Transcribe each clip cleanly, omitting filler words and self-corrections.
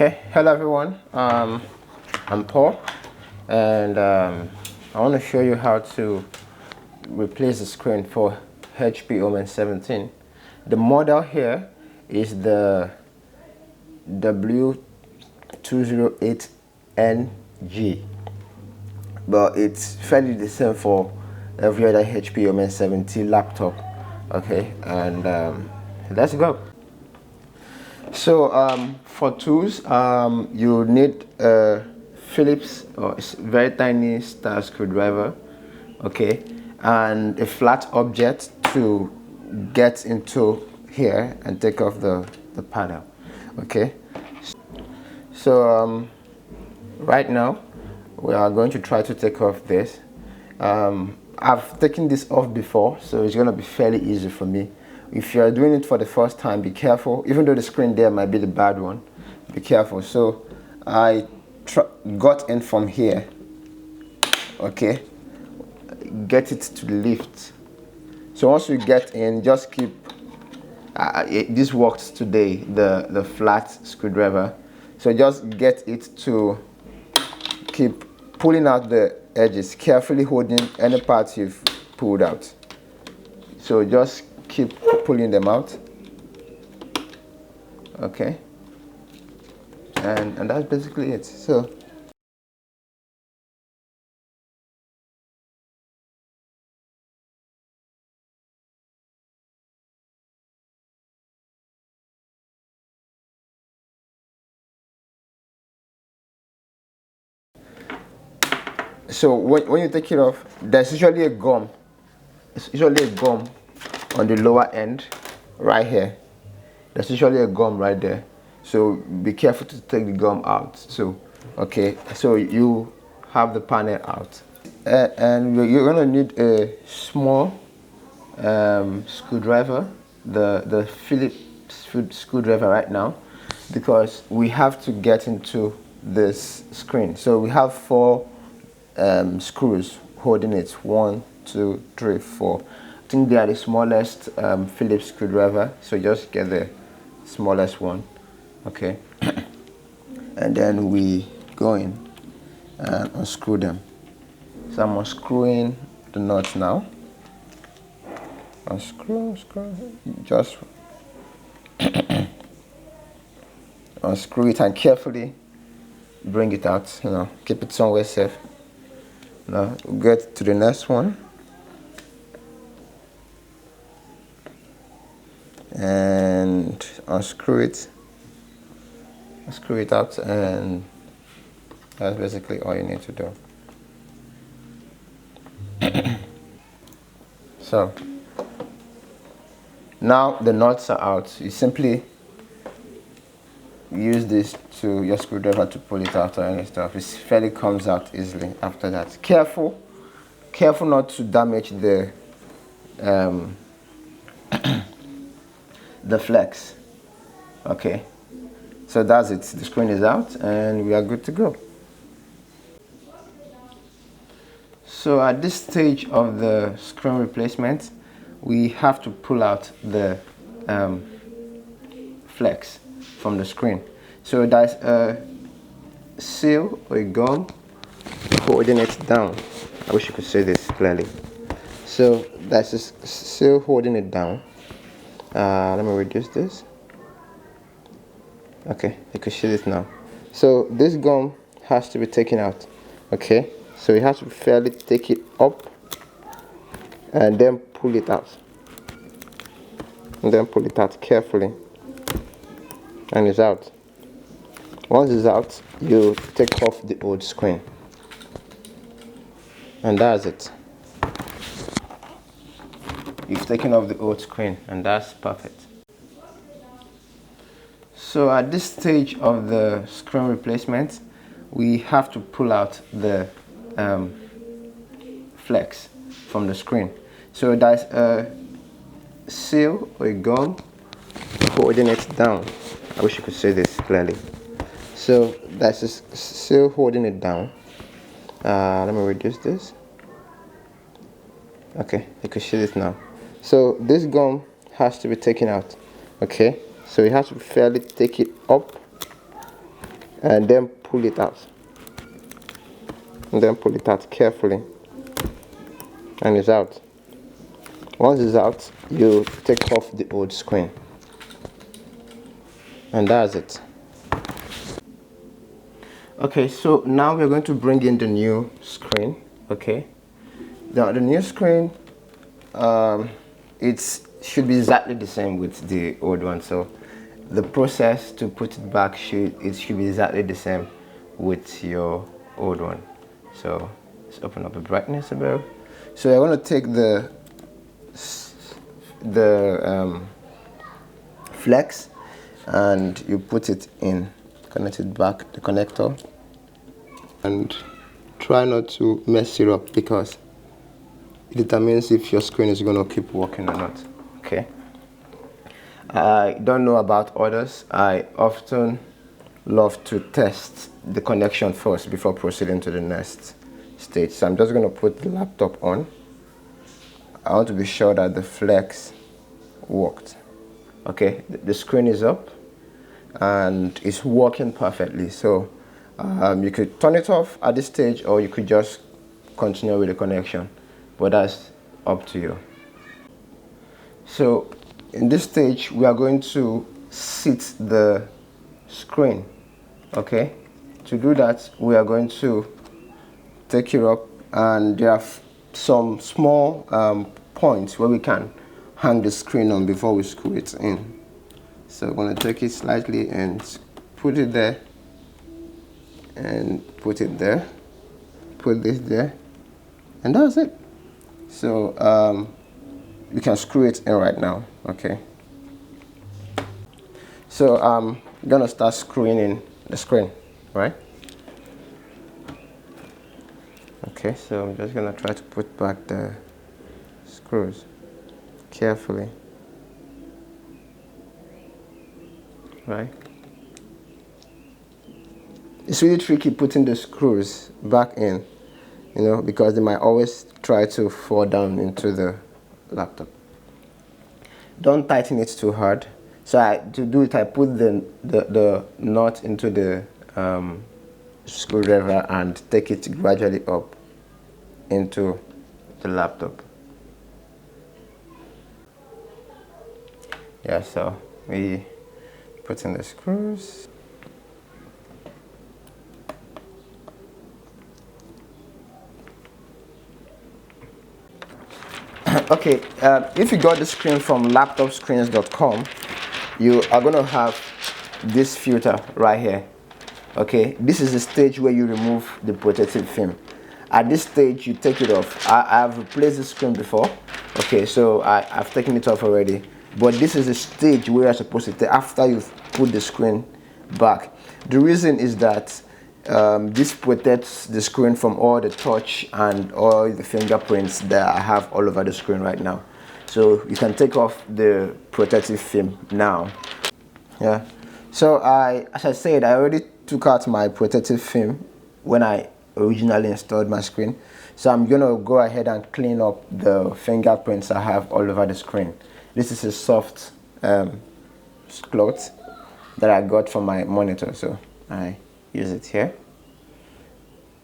Okay, hello everyone. I'm Paul, and I want to show you how to replace the screen for HP OMEN 17. The model here is the w208ng, but it's fairly the same for every other HP OMEN 17 laptop. Okay, and let's go. So for tools, you need a Phillips or very tiny star screwdriver, okay, and a flat object to get into here and take off the panel, okay. So right now we are going to try to take off this. I've taken this off before, so it's going to be fairly easy for me. If you are doing it for the first time, be careful. Even though the screen there might be the bad one, be careful. So I got in from here, okay, get it to the lift. So once you get in, just keep this worked today, the flat screwdriver, so just get it to keep pulling out the edges, carefully holding any parts you've pulled out. So just keep pulling them out, okay, and that's basically it. So when you take it off, there's usually a gum. It's usually a gum on the lower end right here. There's usually a gum right there, so be careful to take the gum out. So okay, so you have the panel out, and you're gonna need a small screwdriver, the Phillips screwdriver right now, because we have to get into this screen. So we have 4 screws holding it. 1, 2, 3, 4. I think they are the smallest Phillips screwdriver, so just get the smallest one, okay. And then we go in and unscrew them. So I'm unscrewing the nuts now. Unscrew, just unscrew it and carefully bring it out, you know, keep it somewhere safe. Now we'll get to the next one and unscrew it out, and that's basically all you need to do. So now the nuts are out. You simply use this to your screwdriver to pull it out or any stuff. It fairly comes out easily after that. Careful not to damage the the flex, okay. So that's it. The screen is out and we are good to go. So at this stage of the screen replacement, we have to pull out the flex from the screen. So there's a seal or a gum holding it down. I wish you could see this clearly. So there's a seal holding it down. Let me reduce this. Okay, you can see this now. So this gum has to be taken out, okay. So you have to fairly take it up and then pull it out, and then pull it out carefully, and it's out. Once it's out, you take off the old screen, and that's it. You've taken off the old screen, and that's perfect. So at this stage of the screen replacement, we have to pull out the flex from the screen. So there's a seal or a gum holding it down. I wish you could see this clearly. So there's a seal holding it down. Let me reduce this. Okay, you can see this now. So this gum has to be taken out, okay. So you have to fairly take it up and then pull it out. And then pull it out carefully. And it's out. Once it's out, you take off the old screen. And that's it. Okay, so now we're going to bring in the new screen. Okay. Now the new screen, it should be exactly the same with the old one. So the process to put it back should be exactly the same with your old one. So let's open up the brightness a bit. So I'm going to take the flex and you put it in, connect it back, the connector, and try not to mess it up because it determines if your screen is going to keep working or not. Okay. I don't know about others. I often love to test the connection first before proceeding to the next stage. So I'm just going to put the laptop on. I want to be sure that the flex worked. Okay, the screen is up and it's working perfectly. So you could turn it off at this stage or you could just continue with the connection, but that's up to you. So in this stage we are going to seat the screen. Okay, to do that we are going to take it up, and there are some small points where we can hang the screen on before we screw it in. So I'm going to take it slightly and put it there, and put it there, put this there, and that's it. So we can screw it in right now. Okay, so I'm gonna start screwing in the screen, right? Okay, so I'm just gonna try to put back the screws carefully, right? It's really tricky putting the screws back in, you know, because they might always try to fall down into the laptop. Don't tighten it too hard. So to do it, I put the nut into the screwdriver and take it gradually up into the laptop. Yeah, so we put in the screws. Okay, if you got the screen from laptopscreens.com, you are going to have this filter right here. Okay, this is the stage where you remove the protective film. At this stage, you take it off. I've replaced the screen before. Okay, so I've taken it off already. But this is the stage where you're supposed to take after you've put the screen back. The reason is that this protects the screen from all the touch and all the fingerprints that I have all over the screen right now. So you can take off the protective film now. Yeah. So as I said, I already took out my protective film when I originally installed my screen. So I'm gonna go ahead and clean up the fingerprints I have all over the screen. This is a soft cloth that I got from my monitor, so I use it here.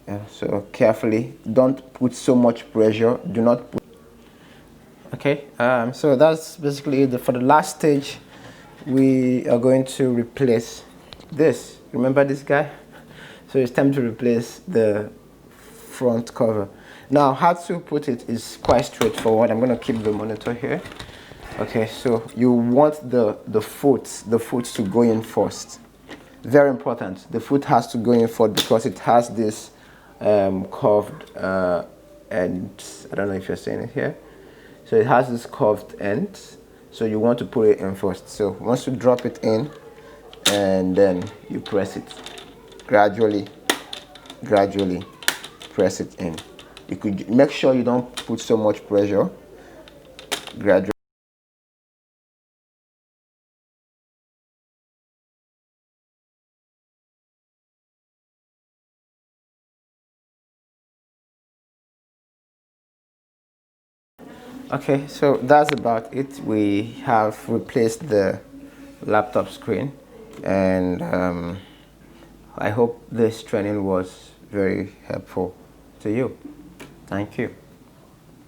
Yeah, so carefully, don't put so much pressure. Do not put. Okay, so that's basically it. For the last stage, we are going to replace this. Remember this guy? So it's time to replace the front cover. Now, how to put it is quite straightforward. I'm going to keep the monitor here. Okay, so you want the foot to go in first. Very important. The foot has to go in first because it has this curved end. I don't know if you're seeing it here. So it has this curved end. So you want to put it in first. So once you drop it in, and then you press it gradually press it in. You could make sure you don't put so much pressure. Gradually. Okay, so that's about it. We have replaced the laptop screen, and I hope this training was very helpful to you. Thank you.